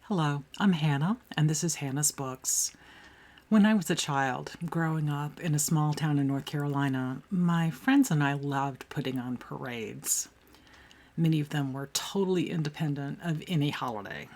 Hello, I'm Hannah, and this is Hannah's Books. When I was a child, growing up in a small town in North Carolina, my friends and I loved putting on parades. Many of them were totally independent of any holiday.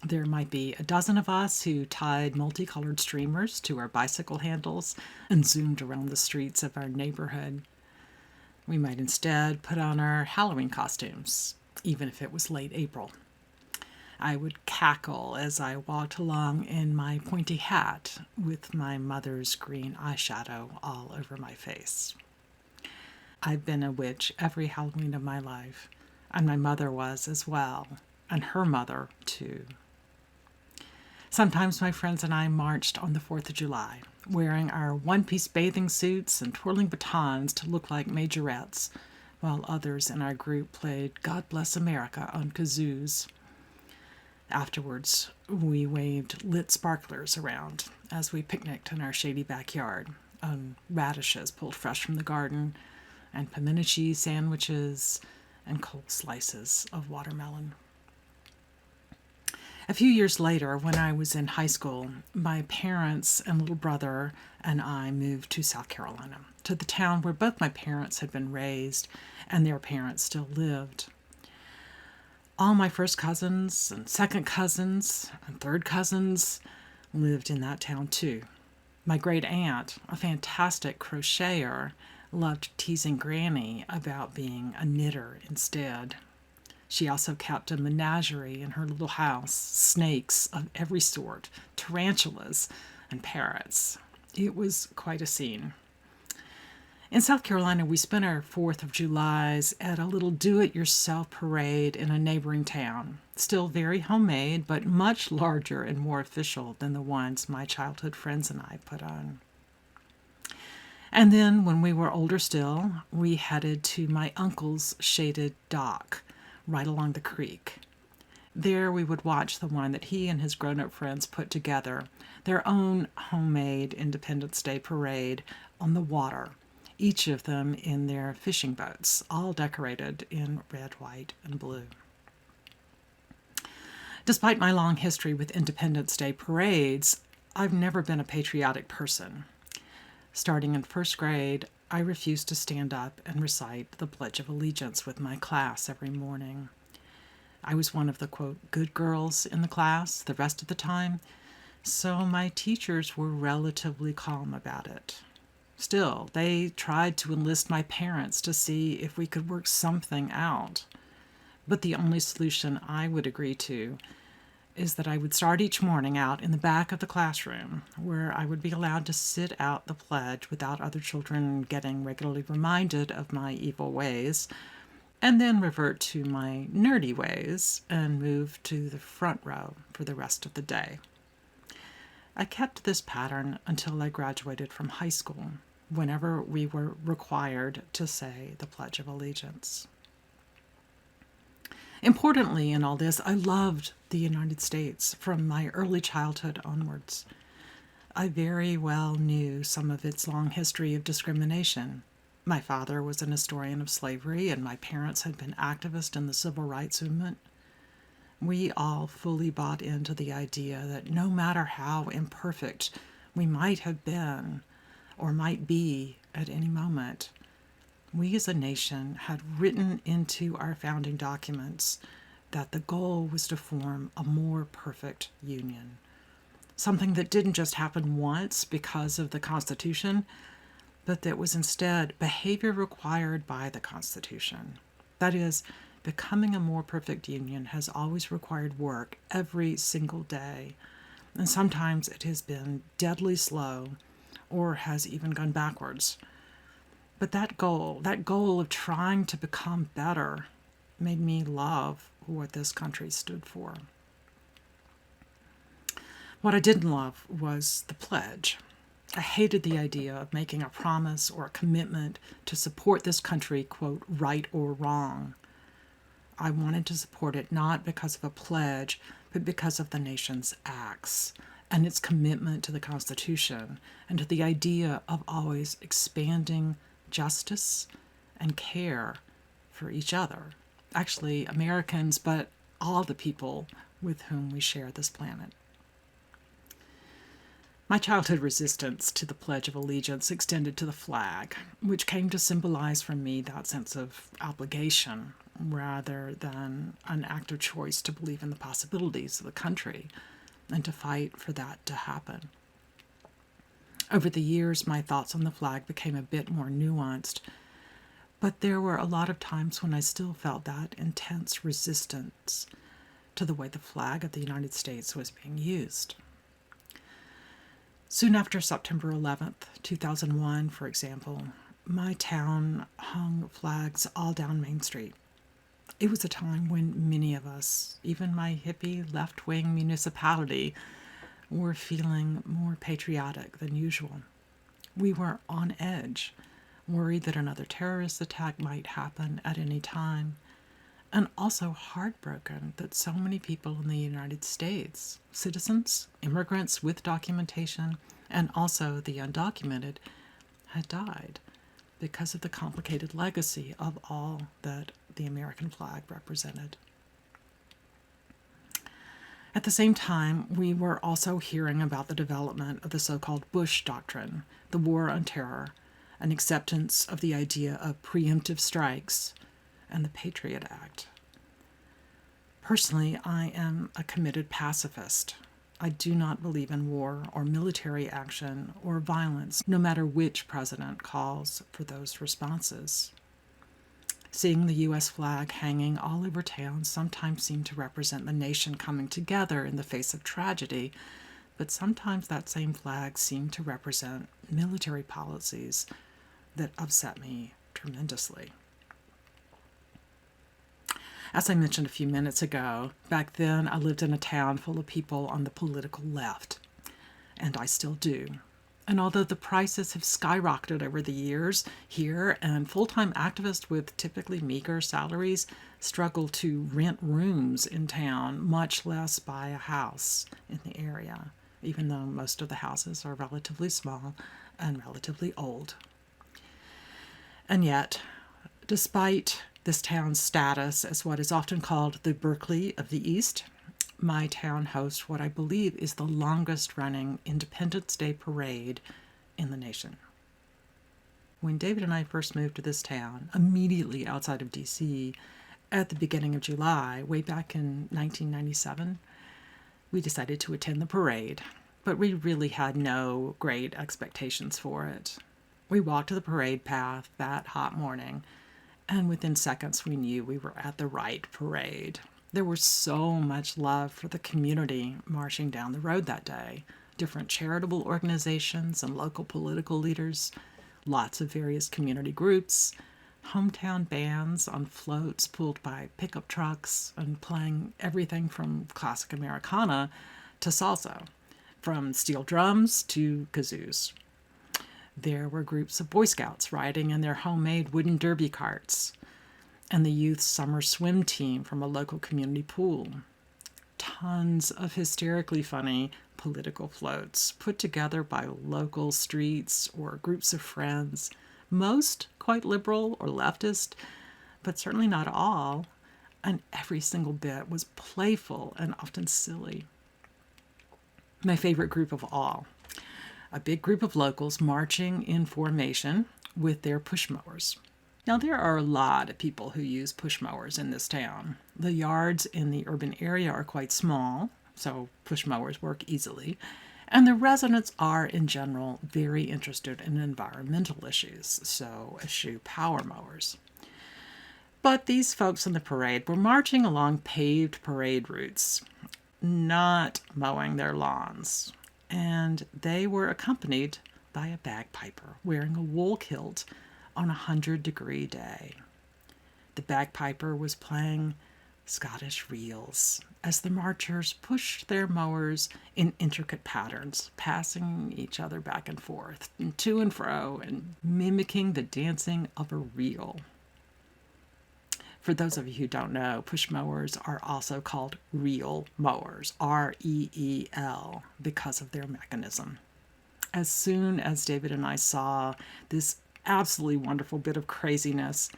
There might be a dozen of us who tied multicolored streamers to our bicycle handles and zoomed around the streets of our neighborhood. We might instead put on our Halloween costumes, even if it was late April. I would cackle as I walked along in my pointy hat with my mother's green eyeshadow all over my face. I've been a witch every Halloween of my life, and my mother was as well, and her mother too. Sometimes my friends and I marched on the 4th of July, wearing our one-piece bathing suits and twirling batons to look like majorettes, while others in our group played God Bless America on kazoos. Afterwards, we waved lit sparklers around as we picnicked in our shady backyard on radishes pulled fresh from the garden, and pimento cheese sandwiches, and cold slices of watermelon. A few years later, when I was in high school, my parents and little brother and I moved to South Carolina, to the town where both my parents had been raised and their parents still lived. All my first cousins and second cousins and third cousins lived in that town too. My great aunt, a fantastic crocheter, loved teasing Granny about being a knitter instead. She also kept a menagerie in her little house, snakes of every sort, tarantulas, and parrots. It was quite a scene. In South Carolina, we spent our 4th of Julys at a little do-it-yourself parade in a neighboring town, still very homemade, but much larger and more official than the ones my childhood friends and I put on. And then, when we were older still, we headed to my uncle's shaded dock, right along the creek. There we would watch the one that he and his grown-up friends put together, their own homemade Independence Day parade on the water, each of them in their fishing boats, all decorated in red, white, and blue. Despite my long history with Independence Day parades, I've never been a patriotic person. Starting in first grade, I refused to stand up and recite the Pledge of Allegiance with my class every morning. I was one of the, quote, good girls in the class the rest of the time, so my teachers were relatively calm about it. Still, they tried to enlist my parents to see if we could work something out. But the only solution I would agree to is that I would start each morning out in the back of the classroom, where I would be allowed to sit out the pledge without other children getting regularly reminded of my evil ways, and then revert to my nerdy ways and move to the front row for the rest of the day. I kept this pattern until I graduated from high school, whenever we were required to say the Pledge of Allegiance. Importantly in all this, I loved the United States from my early childhood onwards. I very well knew some of its long history of discrimination. My father was an historian of slavery, and my parents had been activists in the civil rights movement. We all fully bought into the idea that no matter how imperfect we might have been or might be at any moment, we as a nation had written into our founding documents that the goal was to form a more perfect union. Something that didn't just happen once because of the Constitution, but that was instead behavior required by the Constitution. That is, becoming a more perfect union has always required work every single day, and sometimes it has been deadly slow or has even gone backwards. But that goal of trying to become better, made me love what this country stood for. What I didn't love was the pledge. I hated the idea of making a promise or a commitment to support this country, quote, right or wrong. I wanted to support it not because of a pledge, but because of the nation's acts and its commitment to the Constitution and to the idea of always expanding justice and care for each other. Actually, Americans, but all the people with whom we share this planet. My childhood resistance to the Pledge of Allegiance extended to the flag, which came to symbolize for me that sense of obligation rather than an act of choice to believe in the possibilities of the country and to fight for that to happen. Over the years, my thoughts on the flag became a bit more nuanced, but there were a lot of times when I still felt that intense resistance to the way the flag of the United States was being used. Soon after September 11th, 2001, for example, my town hung flags all down Main Street. It was a time when many of us, even my hippie left-wing municipality, were feeling more patriotic than usual. We were on edge, worried that another terrorist attack might happen at any time, and also heartbroken that so many people in the United States, citizens, immigrants with documentation, and also the undocumented, had died because of the complicated legacy of all that the American flag represented. At the same time, we were also hearing about the development of the so-called Bush Doctrine, the War on Terror, an acceptance of the idea of preemptive strikes, and the Patriot Act. Personally, I am a committed pacifist. I do not believe in war or military action or violence, no matter which president calls for those responses. Seeing the U.S. flag hanging all over town sometimes seemed to represent the nation coming together in the face of tragedy, but sometimes that same flag seemed to represent military policies that upset me tremendously. As I mentioned a few minutes ago, back then I lived in a town full of people on the political left, and I still do. And although the prices have skyrocketed over the years here, and full-time activists with typically meager salaries struggle to rent rooms in town, much less buy a house in the area, even though most of the houses are relatively small and relatively old. And yet, despite this town's status as what is often called the Berkeley of the East, my town hosts what I believe is the longest-running Independence Day parade in the nation. When David and I first moved to this town, immediately outside of D.C., at the beginning of July, way back in 1997, we decided to attend the parade, but we really had no great expectations for it. We walked to the parade path that hot morning, and within seconds we knew we were at the right parade. There was so much love for the community marching down the road that day. Different charitable organizations and local political leaders, lots of various community groups, hometown bands on floats pulled by pickup trucks and playing everything from classic Americana to salsa, from steel drums to kazoos. There were groups of Boy Scouts riding in their homemade wooden derby carts, and the youth summer swim team from a local community pool. Tons of hysterically funny political floats put together by local streets or groups of friends, most quite liberal or leftist, but certainly not all, and every single bit was playful and often silly. My favorite group of all, a big group of locals marching in formation with their push mowers. Now, there are a lot of people who use push mowers in this town. The yards in the urban area are quite small, so push mowers work easily, and the residents are, in general, very interested in environmental issues, so eschew power mowers. But these folks in the parade were marching along paved parade routes, not mowing their lawns, and they were accompanied by a bagpiper wearing a wool kilt on a 100-degree day. The bagpiper was playing Scottish reels as the marchers pushed their mowers in intricate patterns, passing each other back and forth, and to and fro, and mimicking the dancing of a reel. For those of you who don't know, push mowers are also called reel mowers, R-E-E-L, because of their mechanism. As soon as David and I saw this absolutely wonderful bit of craziness,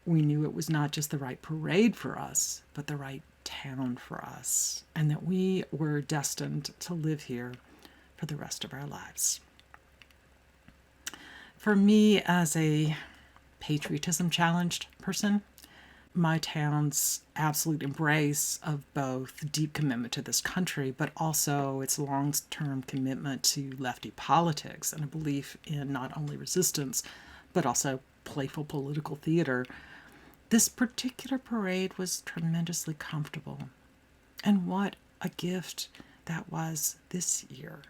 we knew it was not just the right parade for us, but the right town for us, and that we were destined to live here for the rest of our lives. For me, as a patriotism challenged person, my town's absolute embrace of both deep commitment to this country, but also its long-term commitment to lefty politics and a belief in not only resistance, but also playful political theater, this particular parade was tremendously comfortable. And what a gift that was this year,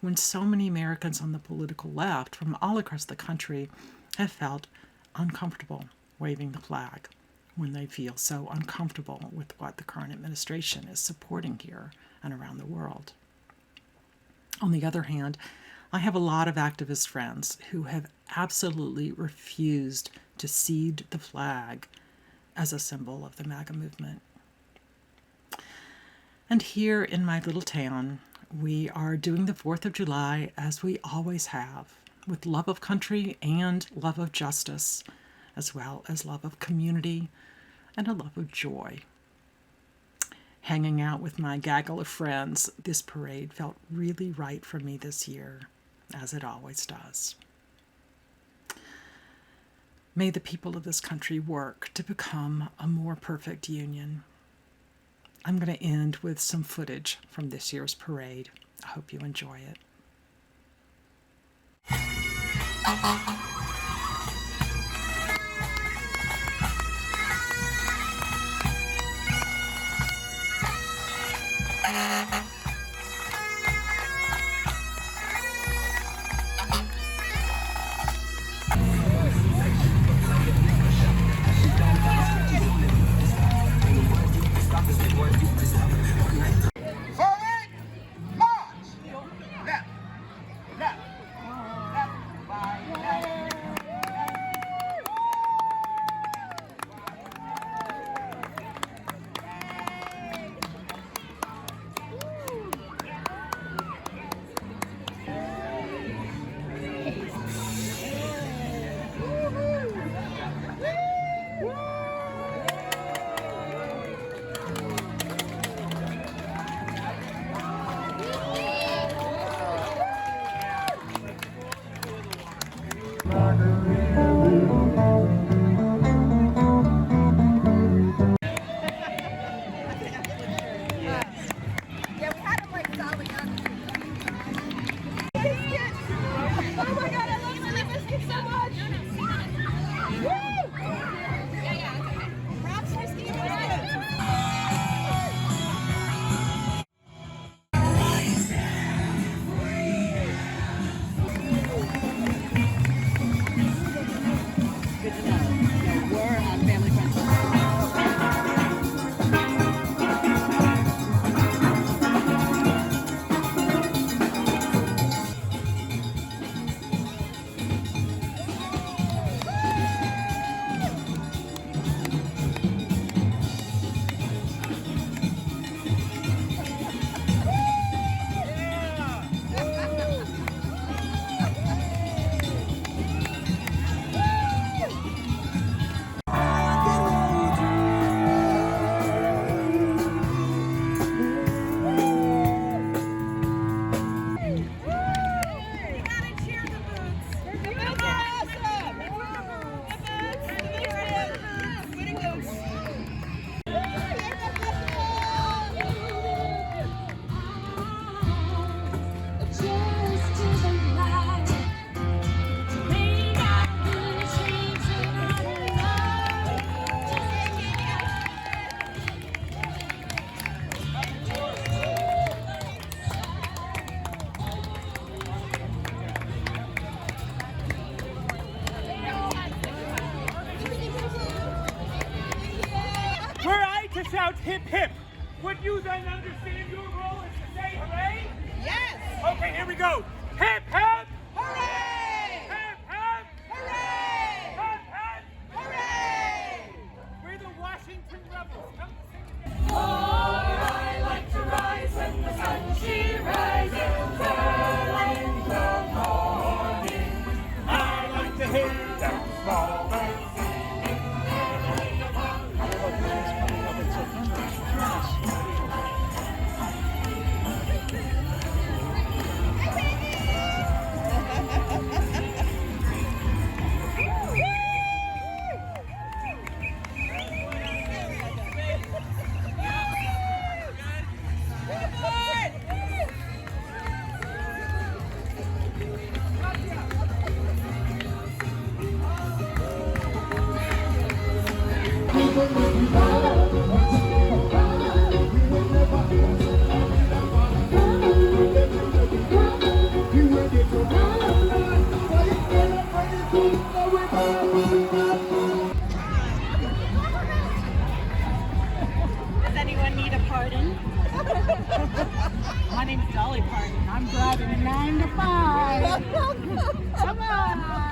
when so many Americans on the political left from all across the country have felt uncomfortable waving the flag, when they feel so uncomfortable with what the current administration is supporting here and around the world. On the other hand, I have a lot of activist friends who have absolutely refused to cede the flag as a symbol of the MAGA movement. And here in my little town, we are doing the 4th of July as we always have, with love of country and love of justice, as well as love of community and a love of joy. Hanging out with my gaggle of friends, this parade felt really right for me this year, as it always does. May the people of this country work to become a more perfect union. I'm going to end with some footage from this year's parade. I hope you enjoy it. To shout hip hip, would you then understand your role is to say hooray? Yes! Okay, here we go. Hip hip! Hooray! Hip hip! Hooray! Hip hip! Hooray! We're the Washington Rebels. Come sing For I like to rise when the sun she rises early in the morning. I like to hear them small birds. name's Dolly Parton. I'm driving 9 to 5. Come on.